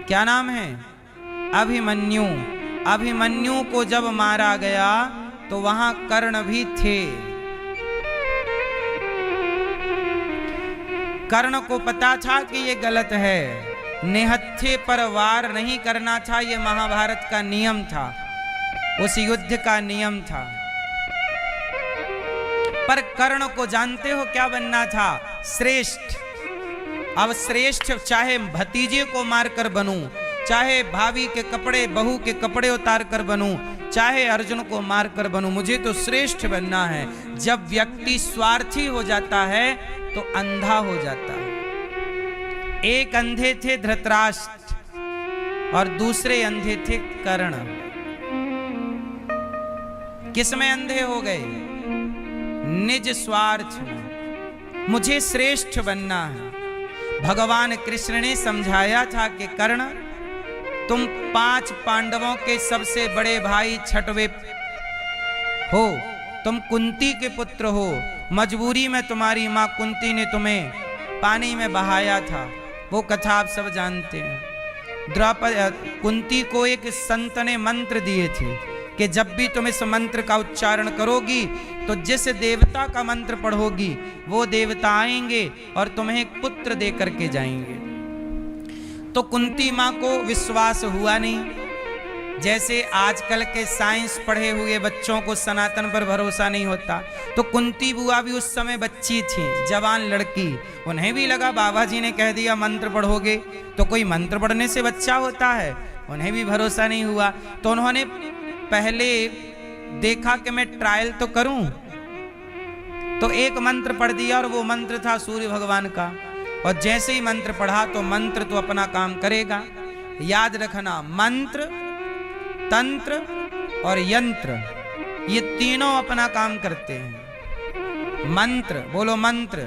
क्या नाम है? अभिमन्यु। अभिमन्यु को जब मारा गया तो वहां कर्ण भी थे। कर्ण को पता था कि ये गलत है, निहत्थे पर वार नहीं करना था, ये महाभारत का नियम था, उस युद्ध का नियम था। पर कर्ण को जानते हो क्या बनना था? श्रेष्ठ। अब श्रेष्ठ चाहे भतीजे को मारकर बनूं, चाहे भाभी के कपड़े, बहू के कपड़े उतार कर बनूं, चाहे अर्जुन को मारकर बनूं, मुझे तो श्रेष्ठ बनना है। जब व्यक्ति स्वार्थी हो जाता है तो अंधा हो जाता है। एक अंधे थे धृतराष्ट्र और दूसरे अंधे थे कर्ण। किसमें अंधे हो गए? निज स्वार्थ में, मुझे श्रेष्ठ बनना है। भगवान कृष्ण ने समझाया था कि कर्ण, तुम 5 पांडवों के सबसे बड़े भाई छठवे हो, तुम कुंती के पुत्र हो। मजबूरी में तुम्हारी मां कुंती ने तुम्हें पानी में बहाया था, वो कथा आप सब जानते हैं। कुंती को एक संत ने मंत्र दिए थे कि जब भी तुम इस मंत्र का उच्चारण करोगी तो जिस देवता का मंत्र पढ़ोगी वो देवता आएंगे और तुम्हें एक पुत्र दे करके जाएंगे। तो कुंती मां को विश्वास हुआ नहीं। जैसे आजकल के साइंस पढ़े हुए बच्चों को सनातन पर भरोसा नहीं होता, तो कुंती बुआ भी उस समय बच्ची थी, जवान लड़की, उन्हें भी लगा बाबा जी ने कह दिया मंत्र पढ़ोगे तो कोई मंत्र पढ़ने से बच्चा होता है, उन्हें भी भरोसा नहीं हुआ। तो उन्होंने पहले देखा कि मैं ट्रायल तो करूं, तो एक मंत्र पढ़ दिया और वो मंत्र था सूर्य भगवान का। और जैसे ही मंत्र पढ़ा तो मंत्र तो अपना काम करेगा। याद रखना, मंत्र, तंत्र और यंत्र, ये तीनों अपना काम करते हैं। मंत्र, बोलो मंत्र।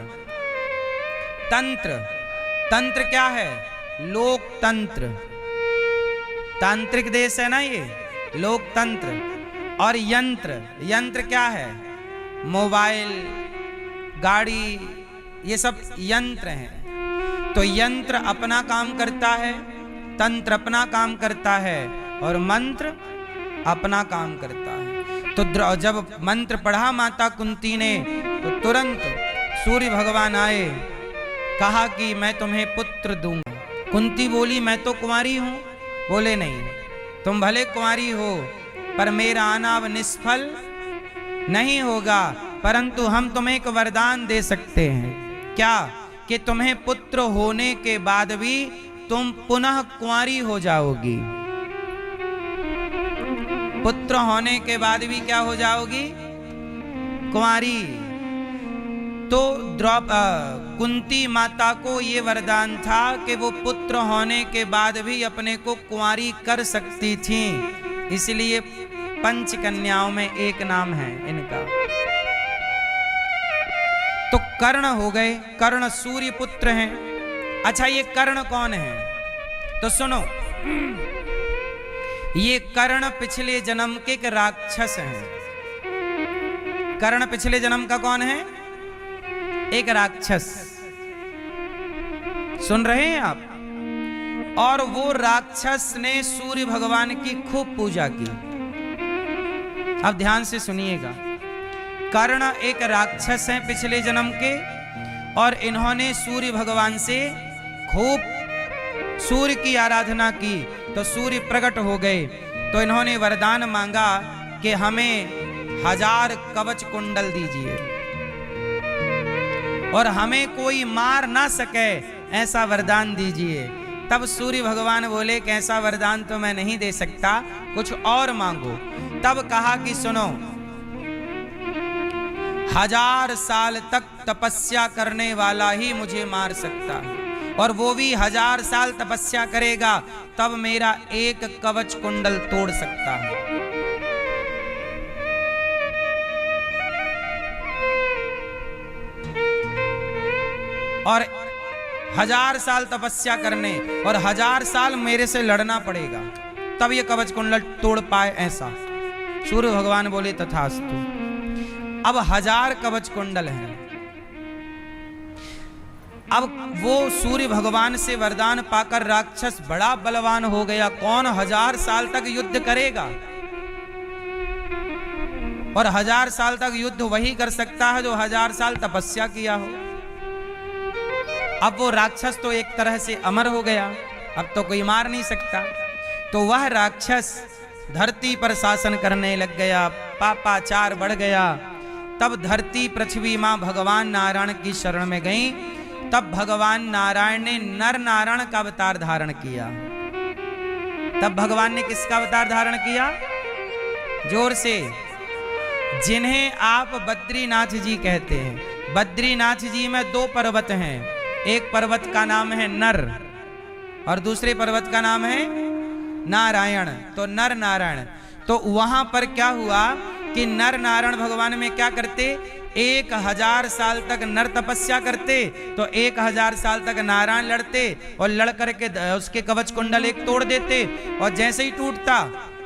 तंत्र, तंत्र क्या है? लोकतंत्र, तांत्रिक देश है ना ये, लोकतंत्र। और यंत्र, यंत्र क्या है? मोबाइल, गाड़ी, ये सब यंत्र हैं। तो यंत्र अपना काम करता है, तंत्र अपना काम करता है और मंत्र अपना काम करता है। तो जब मंत्र पढ़ा माता कुंती ने तो तुरंत सूर्य भगवान आए, कहा कि मैं तुम्हें पुत्र दूंगा। कुंती बोली मैं तो कुंवारी हूं। बोले नहीं, तुम भले कुंवारी हो पर मेरा आना अब निष्फल नहीं होगा, परंतु हम तुम्हें एक वरदान दे सकते हैं। क्या? कि तुम्हें पुत्र होने के बाद भी तुम पुनः कुंवारी हो जाओगी। पुत्र होने के बाद भी क्या हो जाओगी? कुंवारी। तो कुंती माता को ये वरदान था कि वो पुत्र होने के बाद भी अपने को कुंवारी कर सकती थी। इसलिए 5 कन्याओं में एक नाम है इनका। तो कर्ण हो गए, कर्ण सूर्य पुत्र हैं। अच्छा, ये कर्ण कौन है? तो सुनो, ये कर्ण पिछले जन्म के एक राक्षस हैं। कर्ण पिछले जन्म का कौन है? एक राक्षस। सुन रहे हैं आप? और वो राक्षस ने सूर्य भगवान की खूब पूजा की। अब ध्यान से सुनिएगा, कर्ण एक राक्षस हैं पिछले जन्म के, और इन्होंने सूर्य भगवान से खूब सूर्य की आराधना की तो सूर्य प्रकट हो गए। तो इन्होंने वरदान मांगा कि हमें 1000 कवच कुंडल दीजिए। और हमें कोई मार ना सके ऐसा वरदान दीजिए। तब सूर्य भगवान बोले कि ऐसा वरदान तो मैं नहीं दे सकता, कुछ और मांगो। तब कहा कि सुनो, 1000 साल तक तपस्या करने वाला ही मुझे मार सकता है, और वो भी 1000 साल तपस्या करेगा तब मेरा एक कवच कुंडल तोड़ सकता है। और 1000 साल तपस्या करने और 1000 साल मेरे से लड़ना पड़ेगा तब ये कवच कुंडल तोड़ पाए, ऐसा सूर्य भगवान बोले तथास्तु। अब 1000 कवच कुंडल हैं। अब वो सूर्य भगवान से वरदान पाकर राक्षस बड़ा बलवान हो गया। कौन 1000 साल तक युद्ध करेगा? और 1000 साल तक युद्ध वही कर सकता है जो 1000 साल तपस्या किया हो। अब वो राक्षस तो एक तरह से अमर हो गया, अब तो कोई मार नहीं सकता। तो वह राक्षस धरती पर शासन करने लग गया, पापाचार बढ़ गया। तब धरती पृथ्वी मां भगवान नारायण की शरण में गई। तब भगवान नारायण ने नर नारायण का अवतार धारण किया। तब भगवान ने किसका अवतार धारण किया? जोर से। जिन्हें आप बद्रीनाथ जी कहते हैं। बद्रीनाथ जी में 2 पर्वत हैं, एक पर्वत का नाम है नर और दूसरे पर्वत का नाम है नारायण। तो नर नारायण। तो वहां पर क्या हुआ कि नर नारायण भगवान में क्या करते? 1000 साल तक नर तपस्या करते तो 1000 साल तक नारायण लड़ते और लड़ करके उसके कवच कुंडल एक तोड़ देते, और जैसे ही टूटता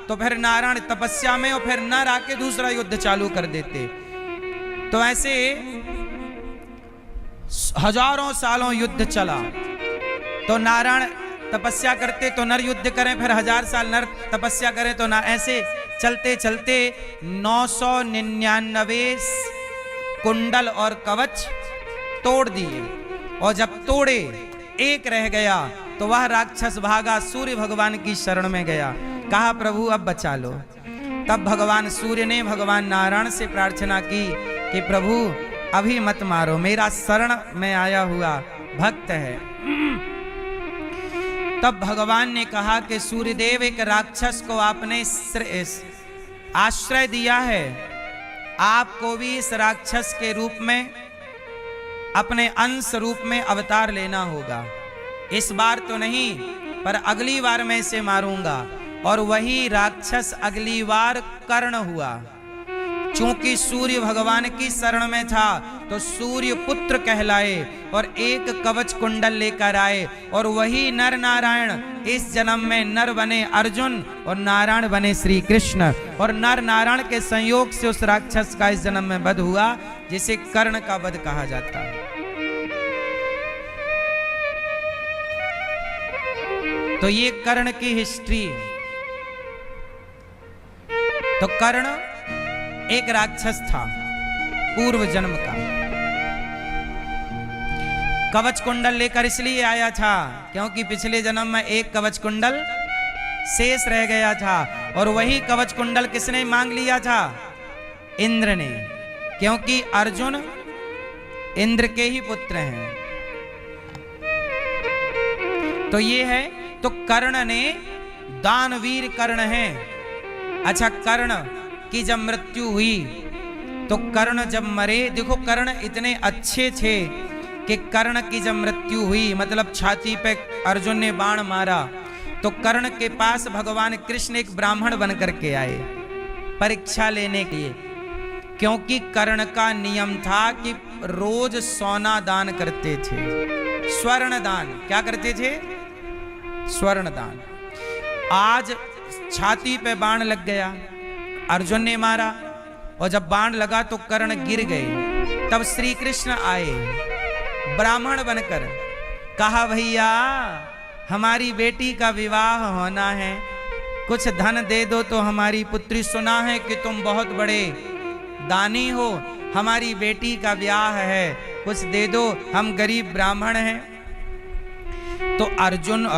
तो फिर नारायण तपस्या में और फिर नर आके दूसरा युद्ध चालू कर देते। तो ऐसे हजारों सालों युद्ध चला। तो नारायण तपस्या करते तो नर युद्ध करें, फिर 1000 साल नर तपस्या करें तो ना, ऐसे चलते चलते 999 कुंडल और कवच तोड़ दिए। और जब तोड़े एक रह गया तो वह राक्षस भागा, सूर्य भगवान की शरण में गया, कहा प्रभु अब बचा लो। तब भगवान सूर्य ने भगवान नारायण से प्रार्थना की कि प्रभु अभी मत मारो, मेरा शरण में आया हुआ भक्त है। तब भगवान ने कहा कि सूर्यदेव, एक राक्षस को आपने आश्रय दिया है, आपको भी इस राक्षस के रूप में अपने अंश रूप में अवतार लेना होगा। इस बार तो नहीं, पर अगली बार मैं इसे मारूंगा। और वही राक्षस अगली बार कर्ण हुआ। चूंकि सूर्य भगवान की शरण में था तो सूर्य पुत्र कहलाए और एक कवच कुंडल लेकर आए। और वही नर नारायण इस जन्म में नर बने अर्जुन और नारायण बने श्री कृष्ण। और नर नारायण के संयोग से उस राक्षस का इस जन्म में वध हुआ, जिसे कर्ण का वध कहा जाता है। तो ये कर्ण की हिस्ट्री। तो कर्ण एक राक्षस था पूर्व जन्म का। कवच कुंडल लेकर इसलिए आया था क्योंकि पिछले जन्म में एक कवच कुंडल शेष रह गया था। और वही कवच कुंडल किसने मांग लिया था? इंद्र ने, क्योंकि अर्जुन इंद्र के ही पुत्र हैं। तो ये है, तो कर्ण ने, दानवीर कर्ण है। अच्छा, कर्ण की जब मृत्यु हुई तो कर्ण जब मरे, देखो कर्ण इतने अच्छे थे कि कर्ण की जब मृत्यु हुई, मतलब छाती पे अर्जुन ने बाण मारा, तो कर्ण के पास भगवान कृष्ण एक ब्राह्मण बन करके आए परीक्षा लेने के लिए। क्योंकि कर्ण का नियम था कि रोज सोना दान करते थे, स्वर्ण दान। क्या करते थे? स्वर्ण दान। आज छाती पे बाण लग गया, अर्जुन ने मारा, और जब बाण लगा तो कर्ण गिर गए। तब श्री कृष्ण आए ब्राह्मण बनकर, कहा भैया हमारी बेटी का विवाह होना है, कुछ धन दे दो तो हमारी पुत्री, सुना है कि तुम बहुत बड़े दानी हो, हमारी बेटी का ब्याह है, कुछ दे दो, हम गरीब ब्राह्मण हैं। तो अर्जुन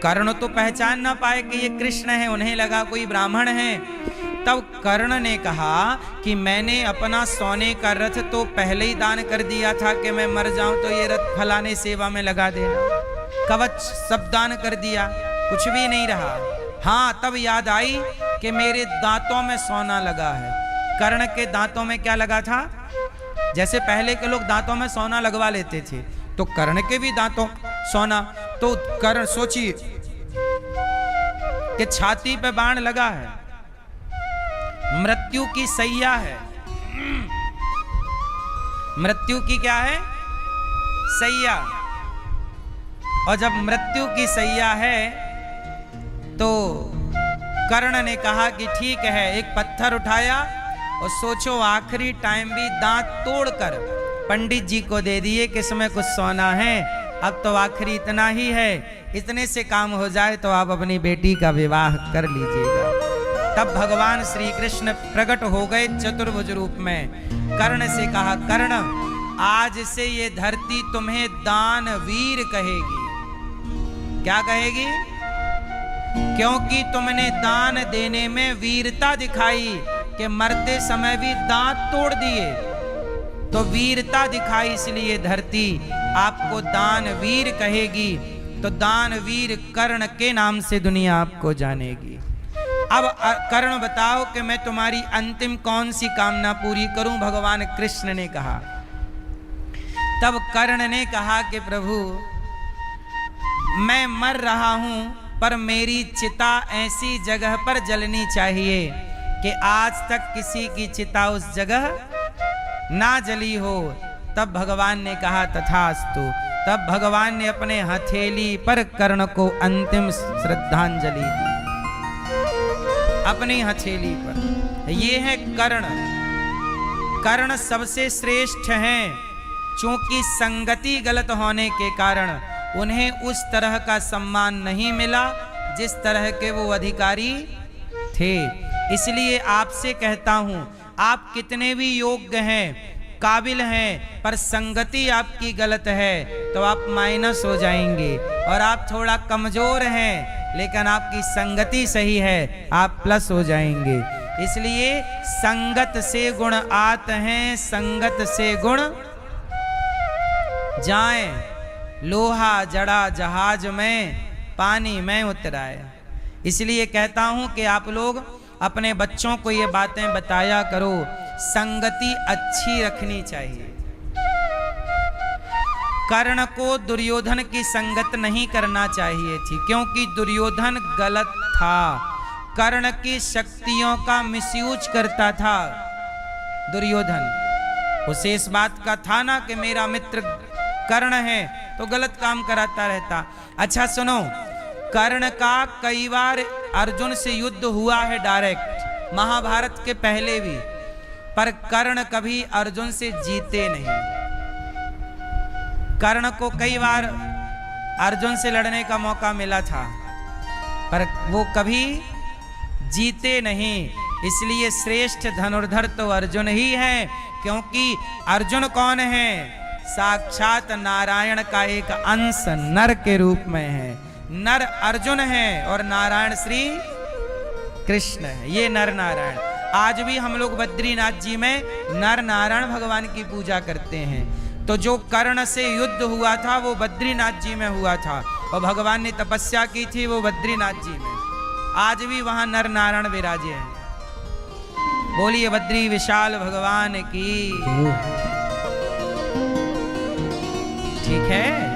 कर्ण तो पहचान ना पाए कि ये कृष्ण है, उन्हें लगा कोई ब्राह्मण है। तब कर्ण ने कहा कि मैंने अपना सोने का रथ तो पहले ही दान कर दिया था कि मैं मर जाऊं तो ये रथ फलाने सेवा में लगा देना, कवच सब दान कर दिया, कुछ भी नहीं रहा। हाँ, तब याद आई कि मेरे दांतों में सोना लगा है। कर्ण के दांतों में क्या लगा था? जैसे पहले के लोग दांतों में सोना लगवा लेते थे, तो कर्ण के भी दांतों सोना। तो कर्ण सोचिए कि छाती पे बाण लगा है, मृत्यु की सैया है। मृत्यु की क्या है? सैया। और जब मृत्यु की सैया है तो कर्ण ने कहा कि ठीक है, एक पत्थर उठाया और सोचो आखिरी टाइम भी दांत तोड़कर पंडित जी को दे दिए कि इसमें कुछ सोना है, अब तो आखिरी इतना ही है, इतने से काम हो जाए तो आप अपनी बेटी का विवाह कर लीजिएगा। तब भगवान श्री कृष्ण प्रकट हो गए चतुर्भुज रूप में। कर्ण से कहा, कर्ण आज से ये धरती तुम्हें दानवीर कहेगी। क्या कहेगी? क्योंकि तुमने दान देने में वीरता दिखाई कि मरते समय भी दांत तोड़ दिए, तो वीरता दिखाई, इसलिए धरती आपको दानवीर कहेगी। तो दानवीर कर्ण के नाम से दुनिया आपको जानेगी। अब कर्ण बताओ कि मैं तुम्हारी अंतिम कौन सी कामना पूरी करूं? भगवान कृष्ण ने कहा। तब कर्ण ने कहा कि प्रभु मैं मर रहा हूं, पर मेरी चिता ऐसी जगह पर जलनी चाहिए कि आज तक किसी की चिता उस जगह ना जली हो। तब भगवान ने कहा तथास्तु। तब भगवान ने अपने हथेली पर कर्ण को अंतिम श्रद्धांजलि दी, अपनी हथेली पर। ये है कर्ण। कर्ण सबसे श्रेष्ठ हैं, चूंकि संगति गलत होने के कारण उन्हें उस तरह का सम्मान नहीं मिला जिस तरह के वो अधिकारी थे। इसलिए आपसे कहता हूं, आप कितने भी योग्य हैं, काबिल हैं, पर संगति आपकी गलत है तो आप माइनस हो जाएंगे। और आप थोड़ा कमजोर हैं लेकिन आपकी संगति सही है, आप प्लस हो जाएंगे। इसलिए संगत से गुण आत हैं, संगत से गुण जाएं। लोहा जड़ा जहाज में, पानी में उतराया। इसलिए कहता हूं कि आप लोग अपने बच्चों को ये बातें बताया करो, संगति अच्छी रखनी चाहिए। कर्ण को दुर्योधन की संगत नहीं करना चाहिए थी, क्योंकि दुर्योधन गलत था, कर्ण की शक्तियों का मिसयूज करता था दुर्योधन। उसे इस बात का था ना कि मेरा मित्र कर्ण है, तो गलत काम कराता रहता। अच्छा सुनो, कर्ण का कई बार अर्जुन से युद्ध हुआ है डायरेक्ट, महाभारत के पहले भी, पर कर्ण कभी अर्जुन से जीते नहीं। कर्ण को कई बार अर्जुन से लड़ने का मौका मिला था, पर वो कभी जीते नहीं। इसलिए श्रेष्ठ धनुर्धर तो अर्जुन ही है, क्योंकि अर्जुन कौन है? साक्षात नारायण का एक अंश नर के रूप में है। नर अर्जुन है और नारायण श्री कृष्ण है। ये नर नारायण। आज भी हम लोग बद्रीनाथ जी में नर नारायण भगवान की पूजा करते हैं। तो जो कर्ण से युद्ध हुआ था वो बद्रीनाथ जी में हुआ था, और भगवान ने तपस्या की थी वो बद्रीनाथ जी में। आज भी वहां नर नारायण विराजे हैं। बोलिए बद्री विशाल भगवान की। ठीक है,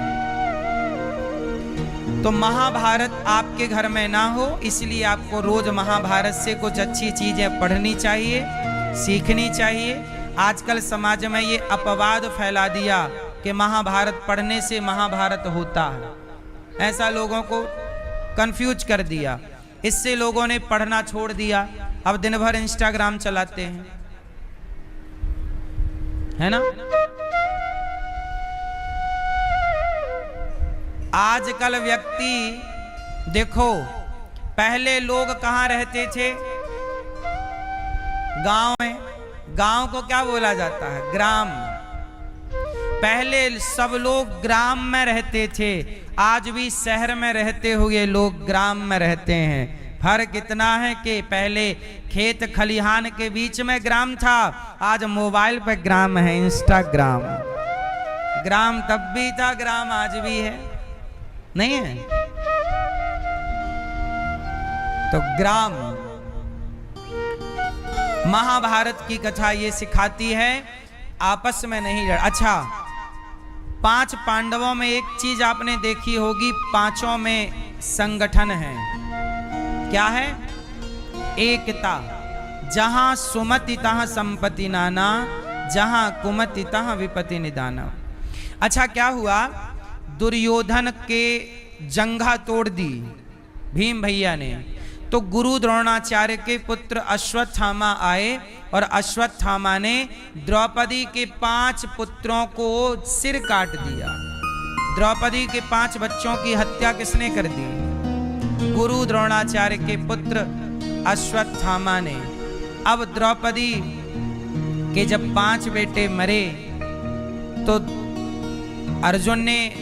तो महाभारत आपके घर में ना हो, इसलिए आपको रोज महाभारत से कुछ अच्छी चीजें पढ़नी चाहिए, सीखनी चाहिए। आजकल समाज में ये अपवाद फैला दिया कि महाभारत पढ़ने से महाभारत होता है, ऐसा लोगों को कंफ्यूज कर दिया। इससे लोगों ने पढ़ना छोड़ दिया, अब दिन भर इंस्टाग्राम चलाते हैं, है ना। आजकल व्यक्ति देखो, पहले लोग कहाँ रहते थे? गांव में। गांव को क्या बोला जाता है? ग्राम। पहले सब लोग ग्राम में रहते थे, आज भी शहर में रहते हुए लोग ग्राम में रहते हैं। फर्क इतना है कि पहले खेत खलिहान के बीच में ग्राम था, आज मोबाइल पे ग्राम है, इंस्टाग्राम। ग्राम तब भी था, ग्राम आज भी है, नहीं है? तो ग्राम, महाभारत की कथा ये सिखाती है आपस में नहीं लड़। अच्छा, 5 पांडवों में एक चीज आपने देखी होगी, पांचों में संगठन है। क्या है? एकता। जहां सुमति तहां संपत्ति नाना, जहां कुमति तहां विपत्ति निदाना। अच्छा, क्या हुआ? दुर्योधन के जंघा तोड़ दी भीम भैया ने, तो गुरु द्रोणाचार्य के पुत्र अश्वत्थामा आए और अश्वत्थामा ने द्रौपदी के 5 पुत्रों को सिर काट दिया। द्रौपदी के 5 बच्चों की हत्या किसने कर दी? गुरु द्रोणाचार्य के पुत्र अश्वत्थामा ने। अब द्रौपदी के जब 5 बेटे मरे तो अर्जुन ने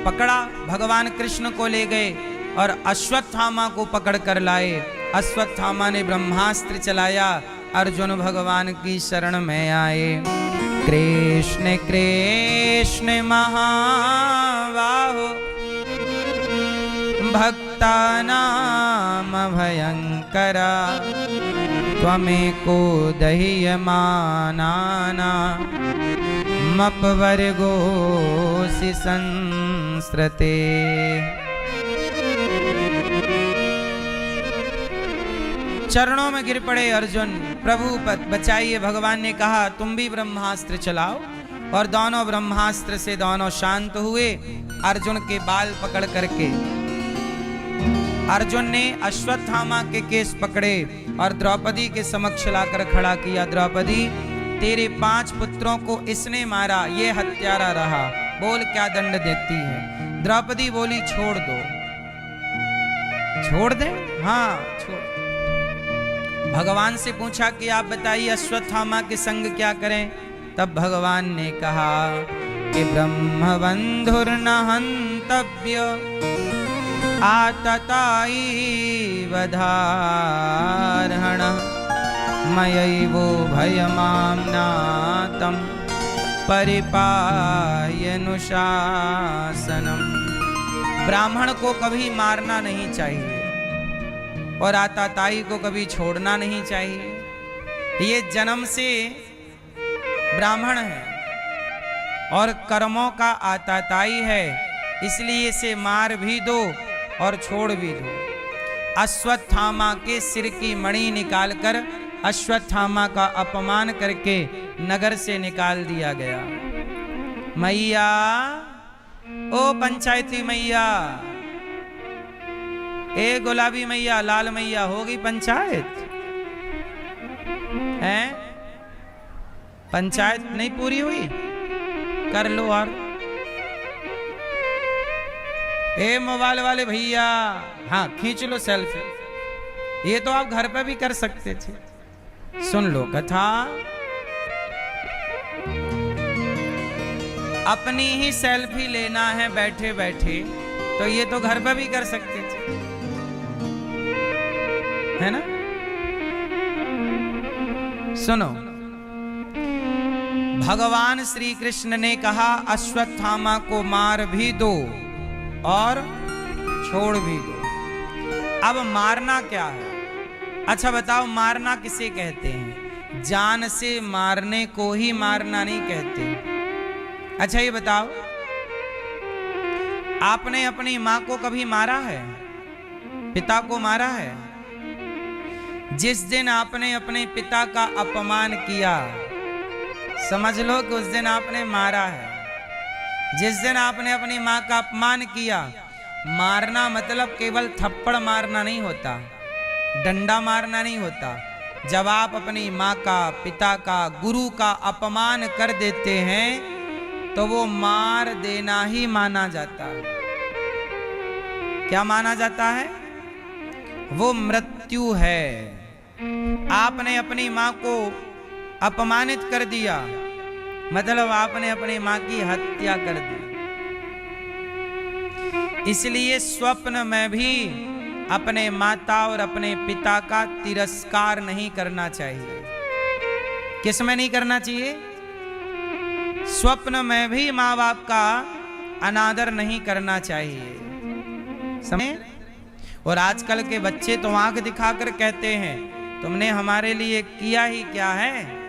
पकड़ा, भगवान कृष्ण को ले गए और अश्वत्थामा को पकड़ कर लाए। अश्वत्थामा ने ब्रह्मास्त्र चलाया, अर्जुन भगवान की शरण में आए। कृष्ण कृष्ण महाबाहो भक्तानाम भयंकरा, त्वमेको दह्यमानाना मपवर्गोऽसि संस्रते। चरणों में गिर पड़े अर्जुन, प्रभु बचाइए। भगवान ने कहा तुम भी ब्रह्मास्त्र चलाओ, और दोनों ब्रह्मास्त्र से दोनों शांत हुए। अर्जुन के बाल पकड़ करके अर्जुन ने अश्वत्थामा के केस पकड़े और द्रौपदी के समक्ष लाकर खड़ा किया। द्रौपदी, तेरे 5 पुत्रों को इसने मारा, ये हत्यारा रहा, बोल क्या दंड देती है? द्रौपदी बोली छोड़ दो। छोड़ दे? हाँ छोड़। भगवान से पूछा कि आप बताइए अश्वत्थामा के संग क्या करें? तब भगवान ने कहा कि ब्रह्मबंधुर्न हन्तव्य आतताई वधारण, मयैवो भयमाम्नातं परिपायनुशासनम। ब्राह्मण को कभी मारना नहीं चाहिए और आताताई को कभी छोड़ना नहीं चाहिए। ये जन्म से ब्राह्मण है और कर्मों का आताताई है, इसलिए इसे मार भी दो और छोड़ भी दो। अश्वत्थामा के सिर की मणि निकालकर अश्वत्थामा का अपमान करके नगर से निकाल दिया गया। मैया, ओ पंचायती मैया, ए गुलाबी मैया, लाल मैया, होगी पंचायत? हैं? पंचायत नहीं पूरी हुई? कर लो। और ए मोबाइल वाले भैया, हाँ खींच लो सेल्फी। ये तो आप घर पे भी कर सकते थे। सुन लो कथा। अपनी ही सेल्फी लेना है बैठे बैठे, तो ये तो घर पे भी कर सकते थे, है ना? सुनो, भगवान श्री कृष्ण ने कहा अश्वत्थामा को मार भी दो और छोड़ भी दो। अब मारना क्या है? अच्छा बताओ, मारना किसे कहते हैं? जान से मारने को ही मारना नहीं कहते। अच्छा ये बताओ, आपने अपनी मां को कभी मारा है? पिता को मारा है? जिस दिन आपने अपने पिता का अपमान किया, समझ लो कि उस दिन आपने मारा है। जिस दिन आपने अपनी मां का अपमान किया, मारना मतलब केवल थप्पड़ मारना नहीं होता, डंडा मारना नहीं होता। जब आप अपनी मां का, पिता का, गुरु का अपमान कर देते हैं तो वो मार देना ही माना जाता है। क्या माना जाता है? वो मृत्यु है। आपने अपनी मां को अपमानित कर दिया, मतलब आपने अपनी मां की हत्या कर दी। इसलिए स्वप्न में भी अपने माता और अपने पिता का तिरस्कार नहीं करना चाहिए। किस में नहीं करना चाहिए? स्वप्न में भी माँ बाप का अनादर नहीं करना चाहिए, समझे? और आजकल के बच्चे तो आंख दिखाकर कहते हैं तुमने हमारे लिए किया ही क्या है।